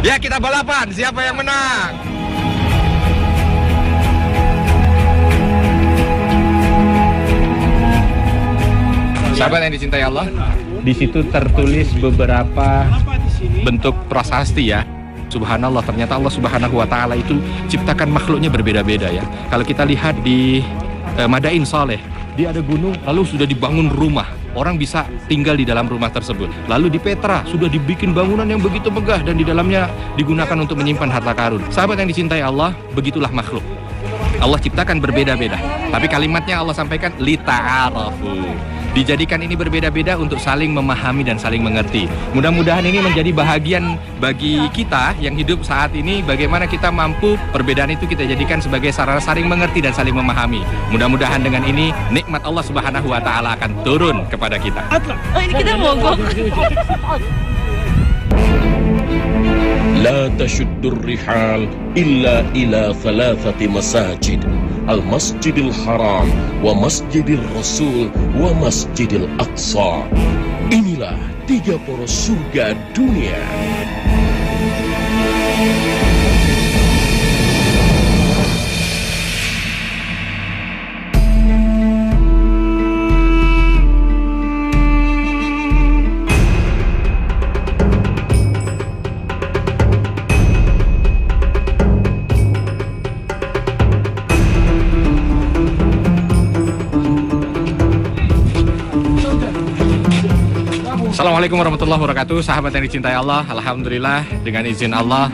Ya, kita balapan. Siapa yang menang? Sahabat yang dicintai Allah, di situ tertulis beberapa bentuk prasasti ya. Subhanallah, ternyata Allah Subhanahu wa Ta'ala itu ciptakan makhluknya berbeda-beda ya. Kalau kita lihat di Madain Saleh, dia ada gunung, lalu sudah dibangun rumah. Orang bisa tinggal di dalam rumah tersebut. Lalu di Petra sudah dibikin bangunan yang begitu megah dan di dalamnya digunakan untuk menyimpan harta karun. Sahabat yang dicintai Allah, begitulah makhluk. Allah ciptakan berbeda-beda. Tapi kalimatnya Allah sampaikan lita'arafu. Dijadikan ini berbeda-beda untuk saling memahami dan saling mengerti. Mudah-mudahan ini menjadi bahagian bagi kita yang hidup saat ini, bagaimana kita mampu perbedaan itu kita jadikan sebagai sarana saling mengerti dan saling memahami. Mudah-mudahan dengan ini nikmat Allah Subhanahu wa Ta'ala akan turun kepada kita. Oh, ini kita mogok. لا تشد الرحال إلا إلى ثلاثة مساجد المسجد الحرام ومسجid الرسول ومسجid الأقصى. Inilah 3 poros surga dunia. Assalamualaikum warahmatullahi wabarakatuh. Sahabat yang dicintai Allah, alhamdulillah dengan izin Allah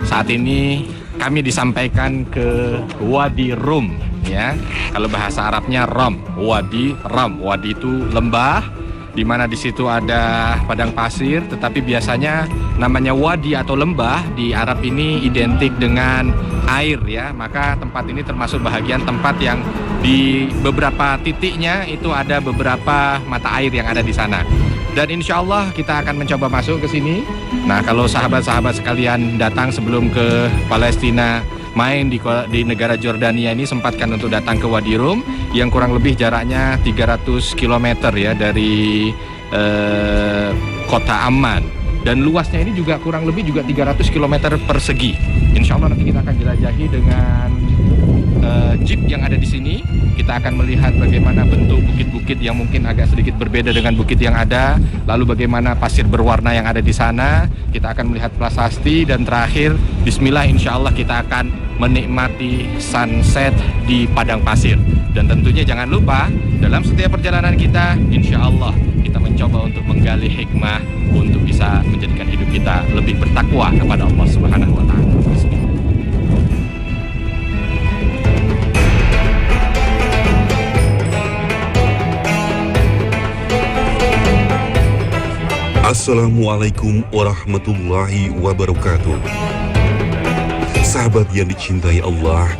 saat ini kami disampaikan ke Wadi Rum ya. Kalau bahasa Arabnya Ram, Wadi Ram. Wadi itu lembah di mana di situ ada padang pasir, tetapi biasanya namanya wadi atau lembah di Arab ini identik dengan air ya. Maka tempat ini termasuk bahagian tempat yang di beberapa titiknya itu ada beberapa mata air yang ada di sana. Dan insya Allah kita akan mencoba masuk ke sini. Nah, kalau sahabat-sahabat sekalian datang sebelum ke Palestina, main di negara Jordania ini, sempatkan untuk datang ke Wadi Rum yang kurang lebih jaraknya 300 km ya dari kota Amman. Dan luasnya ini juga kurang lebih juga 300 km persegi. Insya Allah nanti kita akan jelajahi dengan jeep yang ada di sini. Kita akan melihat bagaimana bentuk bukit-bukit yang mungkin agak sedikit berbeda dengan bukit yang ada. Lalu bagaimana pasir berwarna yang ada di sana. Kita akan melihat prasasti dan terakhir bismillah insya Allah kita akan menikmati sunset di padang pasir. Dan tentunya jangan lupa dalam setiap perjalanan kita insya Allah kita mencoba untuk menggali hikmah untuk bisa menjadikan hidup kita lebih bertakwa kepada Allah Subhanahu wa Ta'ala. Assalamualaikum warahmatullahi wabarakatuh. Sahabat yang dicintai Allah,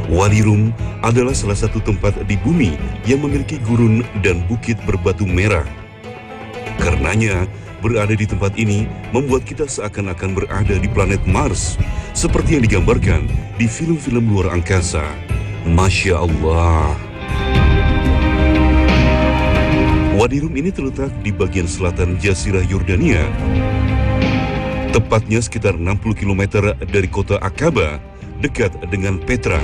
Wadi Rum adalah salah satu tempat di bumi yang memiliki gurun dan bukit berbatu merah. Karenanya, berada di tempat ini membuat kita seakan-akan berada di planet Mars, seperti yang digambarkan di film-film luar angkasa. Masya Allah. Wadi Rum ini terletak di bagian selatan Jazirah Yordania, tepatnya sekitar 60 km dari kota Aqaba, dekat dengan Petra.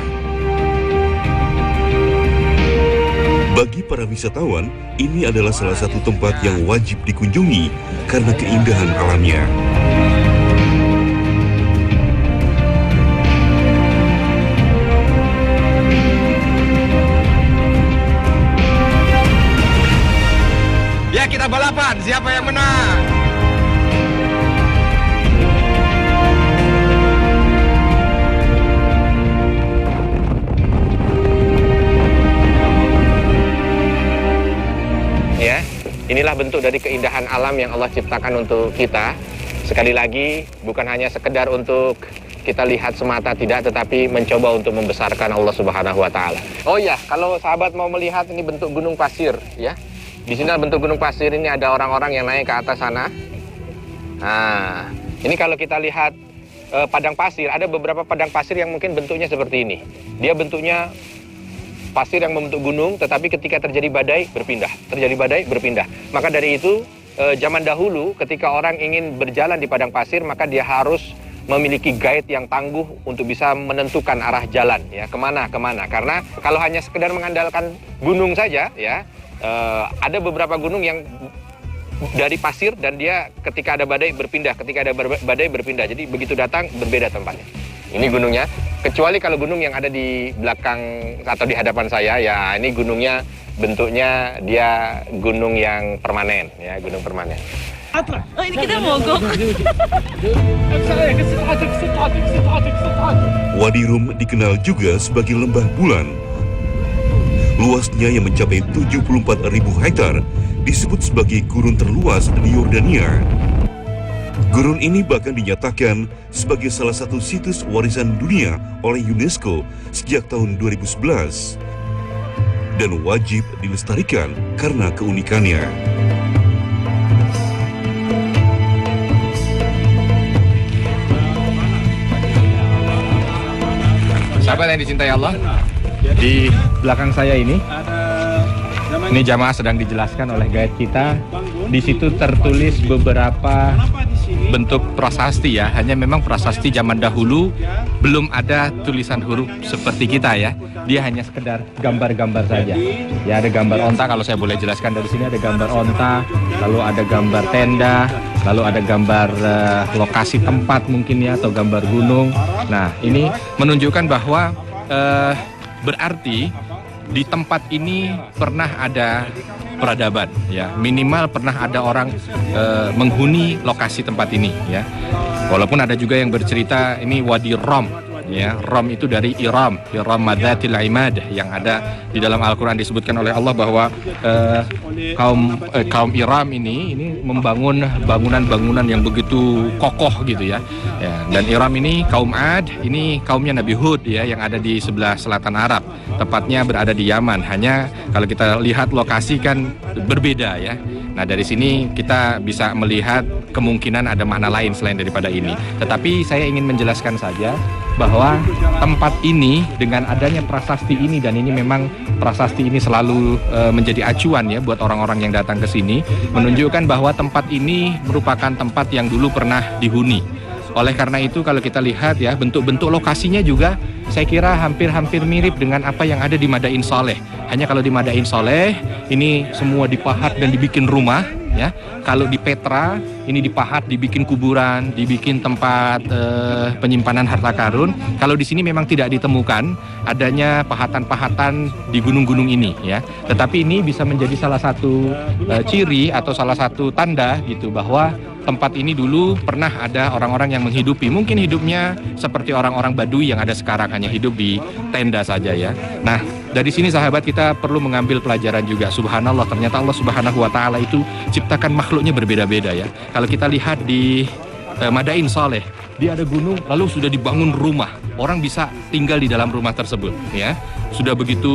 Bagi para wisatawan, ini adalah salah satu tempat yang wajib dikunjungi karena keindahan alamnya. Ya, kita balapan. Siapa yang menang? Ya, inilah bentuk dari keindahan alam yang Allah ciptakan untuk kita. Sekali lagi, bukan hanya sekedar untuk kita lihat semata, tidak, tetapi mencoba untuk membesarkan Allah Subhanahu wa Ta'ala. Oh ya, kalau sahabat mau melihat ini bentuk gunung pasir, ya. Di sini bentuk gunung pasir ini ada orang-orang yang naik ke atas sana. Nah, ini kalau kita lihat padang pasir, ada beberapa padang pasir yang mungkin bentuknya seperti ini. Dia bentuknya pasir yang membentuk gunung, tetapi ketika terjadi badai berpindah, terjadi badai berpindah. Maka dari itu zaman dahulu ketika orang ingin berjalan di padang pasir, maka dia harus memiliki guide yang tangguh untuk bisa menentukan arah jalan, ya, kemana. Karena kalau hanya sekedar mengandalkan gunung saja, ya, ada beberapa gunung yang dari pasir dan dia ketika ada badai berpindah, jadi begitu datang berbeda tempatnya. Ini gunungnya, kecuali kalau gunung yang ada di belakang atau di hadapan saya, ya ini gunungnya bentuknya dia gunung yang permanen, ya, gunung permanen. Oh, ini kita mogok. Wadi Rum dikenal juga sebagai Lembah Bulan. Luasnya yang mencapai 74.000 hektar disebut sebagai gurun terluas di Yordania. Gurun ini bahkan dinyatakan sebagai salah satu situs warisan dunia oleh UNESCO sejak tahun 2011 dan wajib dilestarikan karena keunikannya. Sahabat yang dicintai Allah, di belakang saya ini jamaah sedang dijelaskan oleh guide kita. Di situ tertulis beberapa bentuk prasasti, ya. Hanya memang prasasti zaman dahulu belum ada tulisan huruf seperti kita, ya. Dia hanya sekedar gambar-gambar saja. Ya, ada gambar onta, kalau saya boleh jelaskan dari sini ada gambar onta, lalu ada gambar tenda, lalu ada gambar lokasi tempat mungkin, ya, atau gambar gunung. Nah, ini menunjukkan bahwa berarti di tempat ini pernah ada peradaban, ya, minimal pernah ada orang menghuni lokasi tempat ini, ya. Walaupun ada juga yang bercerita ini Wadi Rom, ya. Rom itu dari Iram Madzatil Imad, yang ada di dalam Al-Quran disebutkan oleh Allah bahwa kaum Iram ini membangun bangunan-bangunan yang begitu kokoh gitu, ya. Dan Iram ini kaum Ad, ini kaumnya Nabi Hud, ya, yang ada di sebelah selatan Arab, tepatnya berada di Yaman. Hanya kalau kita lihat lokasi kan berbeda, ya. Nah, dari sini kita bisa melihat kemungkinan ada makna lain selain daripada ini. Tetapi saya ingin menjelaskan saja bahwa tempat ini dengan adanya prasasti ini, dan ini memang prasasti ini selalu menjadi acuan, ya, buat orang-orang yang datang ke sini, menunjukkan bahwa tempat ini merupakan tempat yang dulu pernah dihuni. Oleh karena itu kalau kita lihat, ya, bentuk-bentuk lokasinya juga saya kira hampir-hampir mirip dengan apa yang ada di Madain Saleh. Hanya kalau di Madain Saleh ini semua dipahat dan dibikin rumah, ya. Kalau di Petra ini dipahat, dibikin kuburan, dibikin tempat penyimpanan harta karun. Kalau di sini memang tidak ditemukan adanya pahatan-pahatan di gunung-gunung ini, ya. Tetapi ini bisa menjadi salah satu ciri atau salah satu tanda gitu bahwa tempat ini dulu pernah ada orang-orang yang menghidupi. Mungkin hidupnya seperti orang-orang Baduy yang ada sekarang, hanya hidup di tenda saja, ya. Nah, dari sini sahabat kita perlu mengambil pelajaran juga. Subhanallah, ternyata Allah Subhanahu wa Ta'ala itu ciptakan makhluknya berbeda-beda, ya. Kalau kita lihat di Madain Saleh, dia ada gunung lalu sudah dibangun rumah. Orang bisa tinggal di dalam rumah tersebut, ya. Sudah begitu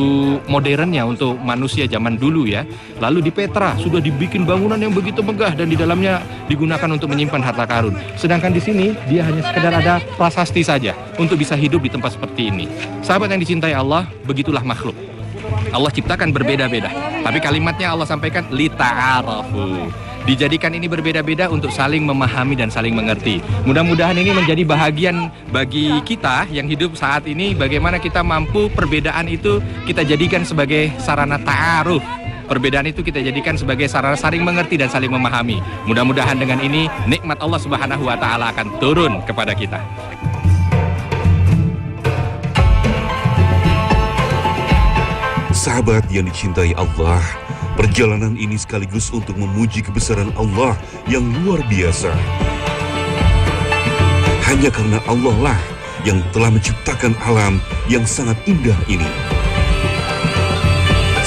modernnya untuk manusia zaman dulu, ya. Lalu di Petra sudah dibikin bangunan yang begitu megah dan di dalamnya digunakan untuk menyimpan harta karun. Sedangkan di sini dia hanya sekedar ada prasasti saja untuk bisa hidup di tempat seperti ini. Sahabat yang dicintai Allah, begitulah makhluk. Allah ciptakan berbeda-beda, tapi kalimatnya Allah sampaikan lita'arafu. Dijadikan ini berbeda-beda untuk saling memahami dan saling mengerti. Mudah-mudahan ini menjadi bahagian bagi kita yang hidup saat ini, bagaimana kita mampu perbedaan itu kita jadikan sebagai sarana ta'aruf. Perbedaan itu kita jadikan sebagai sarana saling mengerti dan saling memahami. Mudah-mudahan dengan ini nikmat Allah Subhanahu wa Ta'ala akan turun kepada kita. Sahabat yang dicintai Allah, perjalanan ini sekaligus untuk memuji kebesaran Allah yang luar biasa. Hanya karena Allah lah yang telah menciptakan alam yang sangat indah ini.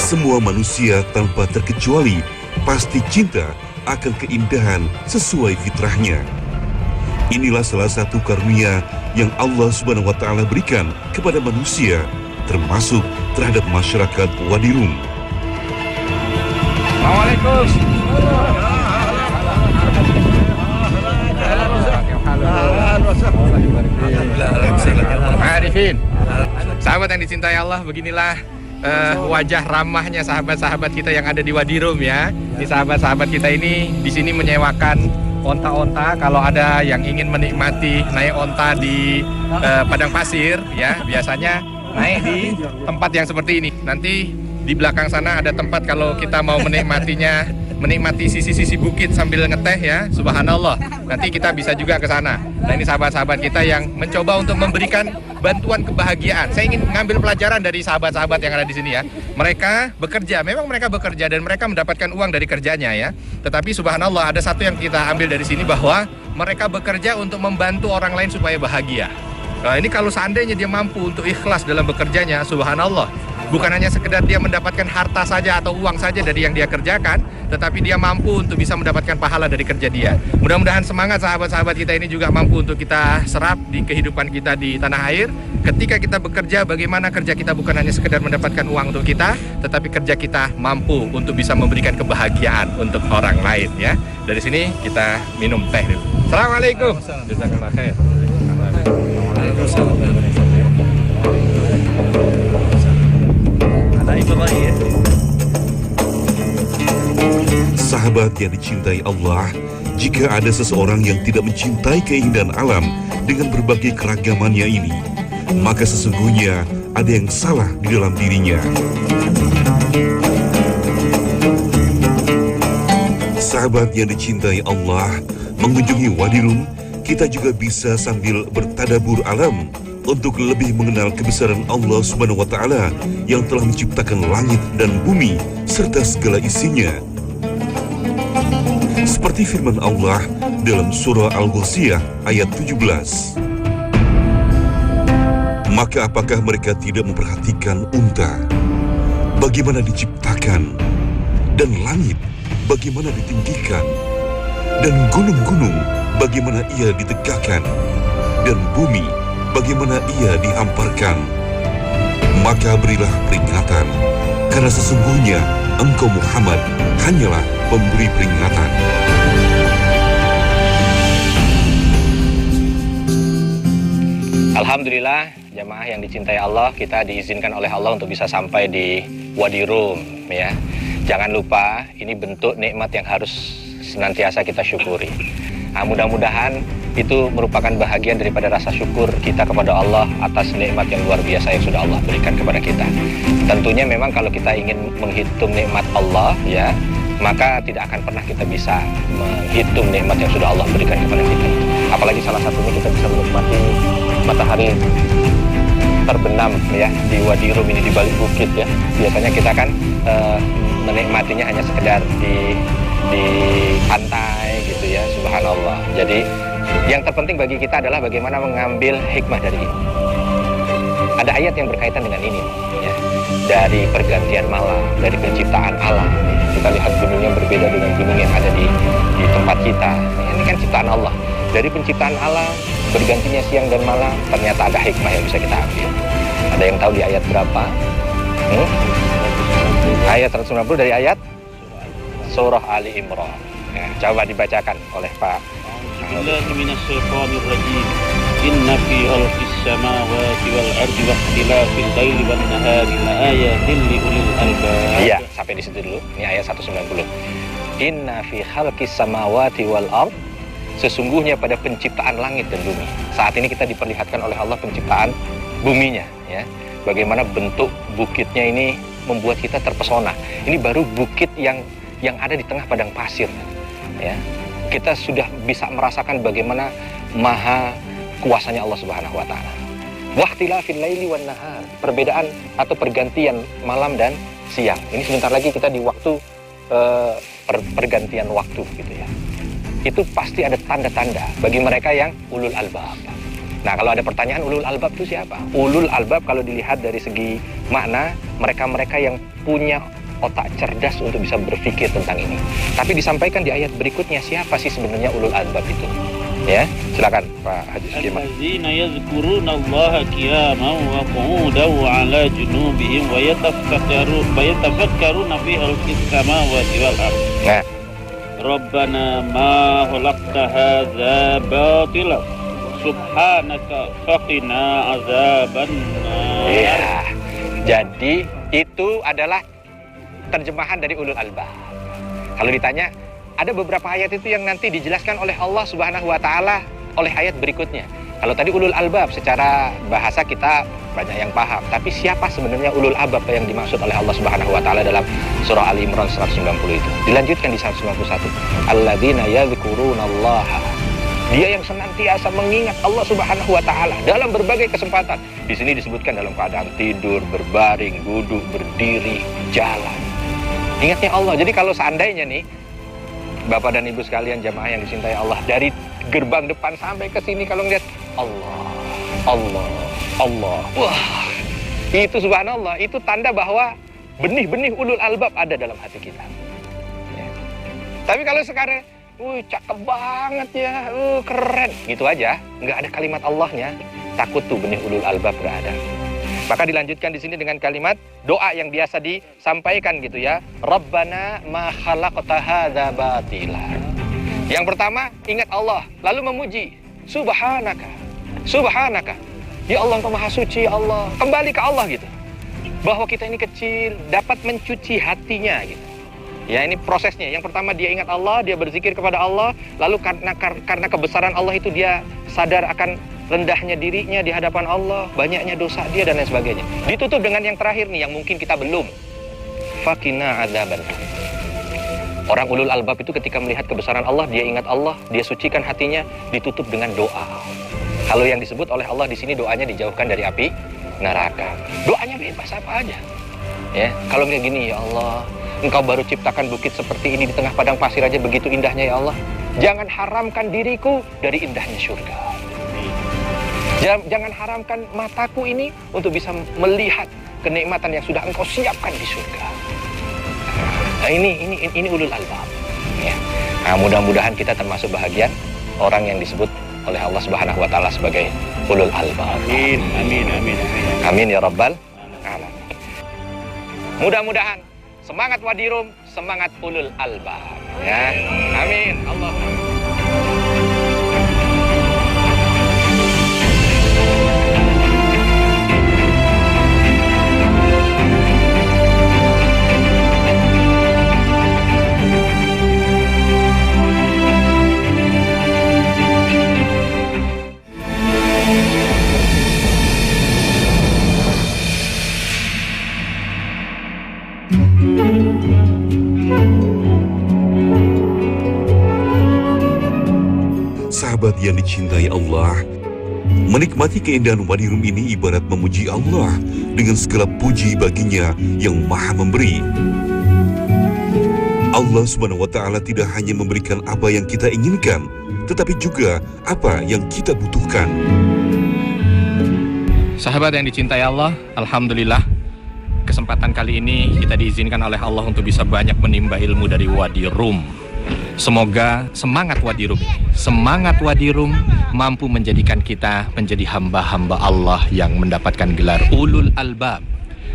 Semua manusia tanpa terkecuali pasti cinta akan keindahan sesuai fitrahnya. Inilah salah satu karunia yang Allah Subhanahu wa Ta'ala berikan kepada manusia, termasuk terhadap masyarakat Wadi Rum. Assalamualaikum. Arifin, sahabat yang dicintai Allah, beginilah wajah ramahnya sahabat-sahabat kita yang ada di Wadi Rum ya. Ini sahabat-sahabat kita ini di sini menyewakan onta-onta. Kalau ada yang ingin menikmati naik onta di padang pasir ya, biasanya naik di tempat yang seperti ini. Nanti di belakang sana ada tempat kalau kita mau menikmati sisi-sisi bukit sambil ngeteh ya, subhanallah. Nanti kita bisa juga ke sana. Nah, ini sahabat-sahabat kita yang mencoba untuk memberikan bantuan kebahagiaan. Saya ingin mengambil pelajaran dari sahabat-sahabat yang ada di sini ya. Mereka bekerja, memang mereka bekerja dan mereka mendapatkan uang dari kerjanya ya. Tetapi subhanallah ada satu yang kita ambil dari sini bahwa mereka bekerja untuk membantu orang lain supaya bahagia. Nah, ini kalau seandainya dia mampu untuk ikhlas dalam bekerjanya, subhanallah. Bukan hanya sekedar dia mendapatkan harta saja atau uang saja dari yang dia kerjakan, tetapi dia mampu untuk bisa mendapatkan pahala dari kerja dia. Mudah-mudahan semangat sahabat-sahabat kita ini juga mampu untuk kita serap di kehidupan kita di tanah air. Ketika kita bekerja, bagaimana kerja kita bukan hanya sekedar mendapatkan uang untuk kita, tetapi kerja kita mampu untuk bisa memberikan kebahagiaan untuk orang lain ya. Dari sini kita minum teh dulu. Assalamualaikum. Jazakallah khair. Sahabat yang dicintai Allah, jika ada seseorang yang tidak mencintai keindahan alam dengan berbagai keragamannya ini, maka sesungguhnya ada yang salah di dalam dirinya. Sahabat yang dicintai Allah, mengunjungi Wadi Rum, kita juga bisa sambil bertadabur alam untuk lebih mengenal kebesaran Allah Subhanahu wa Ta'ala yang telah menciptakan langit dan bumi serta segala isinya. Seperti firman Allah dalam surah Al-Ghasyiyah ayat 17. Maka apakah mereka tidak memperhatikan unta, bagaimana diciptakan, dan langit bagaimana ditinggikan, dan gunung-gunung bagaimana ia ditegakkan, dan bumi bagaimana ia dihamparkan. Maka berilah peringatan, karena sesungguhnya engkau Muhammad hanyalah pemberi peringatan. Alhamdulillah, jamaah yang dicintai Allah, kita diizinkan oleh Allah untuk bisa sampai di Wadi Rum ya. Jangan lupa, ini bentuk nikmat yang harus senantiasa kita syukuri. Nah, mudah-mudahan itu merupakan bahagian daripada rasa syukur kita kepada Allah atas nikmat yang luar biasa yang sudah Allah berikan kepada kita. Tentunya memang kalau kita ingin menghitung nikmat Allah ya, maka tidak akan pernah kita bisa menghitung nikmat yang sudah Allah berikan kepada kita. Apalagi salah satunya kita bisa menikmati matahari terbenam ya di Wadi Rum ini, di balik bukit ya. Biasanya kita kan menikmatinya hanya sekedar di pantai gitu ya, subhanallah. Jadi yang terpenting bagi kita adalah bagaimana mengambil hikmah dari ini. Ada ayat yang berkaitan dengan ini ya. Dari pergantian malam, dari penciptaan alam. Kita lihat gunung yang berbeda dengan gunung yang ada di tempat kita. Ini kan ciptaan Allah. Dari penciptaan alam, bergantinya siang dan malam, ternyata ada hikmah yang bisa kita ambil. Ada yang tahu di ayat berapa? Ayat 190 dari ayat Surah Ali Imran. Ya, coba dibacakan oleh Pak. Bismillahirrahmanirrahim. Inna fi khalqis samawati wal ardi wa ikhtilafil laili wan nahari laayatin liulil albab. Iya, sampai di situ dulu. Ini ayat 190. Inna fi khalqis samawati wal ard. Sesungguhnya pada penciptaan langit dan bumi. Saat ini kita diperlihatkan oleh Allah penciptaan buminya ya. Bagaimana bentuk bukitnya ini membuat kita terpesona. Ini baru bukit yang ada di tengah padang pasir ya. Kita sudah bisa merasakan bagaimana maha kuasanya Allah Subhanahu wa Ta'ala. Wahtilafil laili wan nahar, perbedaan atau pergantian malam dan siang. Ini sebentar lagi kita di waktu pergantian waktu gitu ya. Itu pasti ada tanda-tanda bagi mereka yang ulul albab. Nah, kalau ada pertanyaan ulul albab itu siapa? Ulul albab kalau dilihat dari segi makna, mereka-mereka yang punya otak cerdas untuk bisa berpikir tentang ini. Tapi disampaikan di ayat berikutnya, siapa sih sebenarnya ulul albab itu? Ya, silakan Pak Haji Sukiman. Allazina yadhkuruna Allaha qiyaman wa qu'udan wa 'ala junubihim wa yatafakkaruna fi khalqis samawati wal ardh. Nah, Rabbana ma khalaqta hadza batila subhanaka faqina azabannar. iya. Jadi Itu adalah terjemahan dari ulul albab. Kalau ditanya, ada beberapa ayat itu yang nanti dijelaskan oleh Allah Subhanahu wa taala oleh ayat berikutnya. Kalau tadi ulul albab secara bahasa kita banyak yang paham, tapi siapa sebenarnya ulul albab yang dimaksud oleh Allah Subhanahu wa taala dalam surah Ali Imran 190 itu? Dilanjutkan di 191. Alladzina yadhkurunallaha. Dia yang senantiasa mengingat Allah Subhanahu wa taala dalam berbagai kesempatan. Di sini disebutkan dalam keadaan tidur, berbaring, duduk, berdiri, jalan. Ingatnya Allah. Jadi kalau seandainya nih Bapak dan Ibu sekalian jamaah yang dicintai Allah, dari gerbang depan sampai ke sini kalau ngeliat Allah, Allah, Allah, wah, itu subhanallah, itu tanda bahwa benih-benih ulul albab ada dalam hati kita. Ya. Tapi kalau sekarang, cakep banget ya, keren, gitu aja, nggak ada kalimat Allahnya, takut tuh benih ulul albab nggak ada. Maka dilanjutkan di sini dengan kalimat doa yang biasa disampaikan gitu ya. Rabbana ma khalaqta hadza batila. Yang pertama ingat Allah, lalu memuji. Subhanaka. Subhanaka. Ya Allah, Engkau Maha Suci ya Allah. Kembali ke Allah gitu. Bahwa kita ini kecil, dapat mencuci hatinya gitu. Ya, ini prosesnya. Yang pertama dia ingat Allah, dia berzikir kepada Allah, lalu karena kebesaran Allah itu dia sadar akan rendahnya dirinya di hadapan Allah, banyaknya dosa dia dan lain sebagainya. Ditutup dengan yang terakhir nih, yang mungkin kita belum. Faqina adzaban. Orang ulul albab itu ketika melihat kebesaran Allah, dia ingat Allah, dia sucikan hatinya, ditutup dengan doa. Kalau yang disebut oleh Allah di sini doanya dijauhkan dari api neraka. Doanya bebas apa aja. Ya, kalau kayak gini, ya Allah, Engkau baru ciptakan bukit seperti ini di tengah padang pasir aja begitu indahnya ya Allah. Jangan haramkan diriku dari indahnya surga. Jangan haramkan mataku ini untuk bisa melihat kenikmatan yang sudah Engkau siapkan di surga. Nah, ini ulul albab. Ya. Nah, mudah-mudahan kita termasuk bahagian orang yang disebut oleh Allah Subhanahu wa taala sebagai ulul albab. Amin, amin, amin, amin. Amin ya rabbal alamin. Mudah-mudahan semangat Wadirum, semangat ulul albab. Ya. Amin. Allah. Sahabat yang dicintai Allah, menikmati keindahan Wadirum ini ibarat memuji Allah dengan segala puji baginya yang maha memberi. Allah Subhanahu wa ta'ala tidak hanya memberikan apa yang kita inginkan, tetapi juga apa yang kita butuhkan. Sahabat yang dicintai Allah, alhamdulillah kesempatan kali ini kita diizinkan oleh Allah untuk bisa banyak menimba ilmu dari Wadirum. Semoga semangat Wadirum mampu menjadikan kita menjadi hamba-hamba Allah yang mendapatkan gelar ulul albab.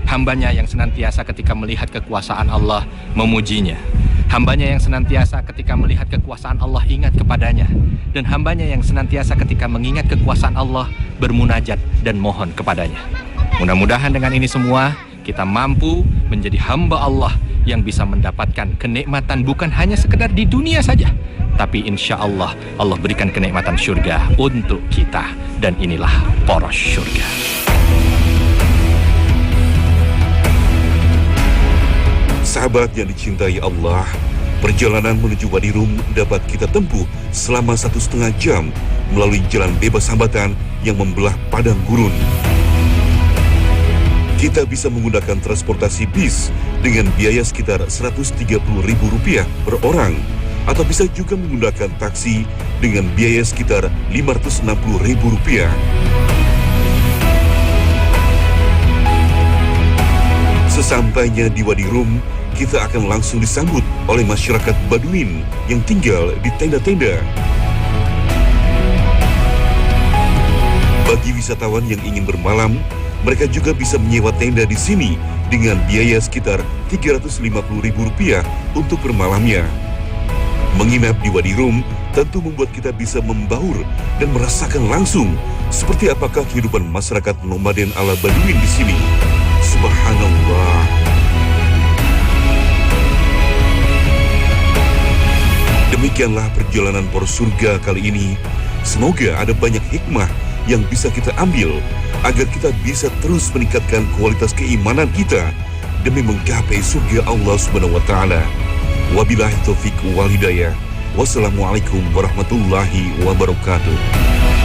Hambanya yang senantiasa ketika melihat kekuasaan Allah memujinya. Hambanya yang senantiasa ketika melihat kekuasaan Allah ingat kepadanya. Dan hambanya yang senantiasa ketika mengingat kekuasaan Allah bermunajat dan mohon kepadanya. Mudah-mudahan dengan ini semua kita mampu menjadi hamba Allah yang bisa mendapatkan kenikmatan bukan hanya sekedar di dunia saja, tapi insya Allah Allah berikan kenikmatan surga untuk kita, dan inilah poros surga. Sahabat yang dicintai Allah, perjalanan menuju Wadirum dapat kita tempuh selama 1,5 jam melalui jalan bebas hambatan yang membelah padang gurun. Kita bisa menggunakan transportasi bis dengan biaya sekitar Rp130.000 per orang, atau bisa juga menggunakan taksi dengan biaya sekitar Rp560.000. Sesampainya di Wadirum, kita akan langsung disambut oleh masyarakat Baduin yang tinggal di tenda-tenda. Bagi wisatawan yang ingin bermalam, mereka juga bisa menyewa tenda di sini dengan biaya sekitar Rp350.000 untuk bermalamnya. Menginap di Wadirum tentu membuat kita bisa membaur dan merasakan langsung seperti apakah kehidupan masyarakat nomaden ala Baduin di sini. Subhanallah. Demikianlah perjalanan poros surga kali ini. Semoga ada banyak hikmah yang bisa kita ambil agar kita bisa terus meningkatkan kualitas keimanan kita demi menggapai surga Allah Subhanahu wa taala. Wabillahi taufiq wal hidayah. Wassalamualaikum warahmatullahi wabarakatuh.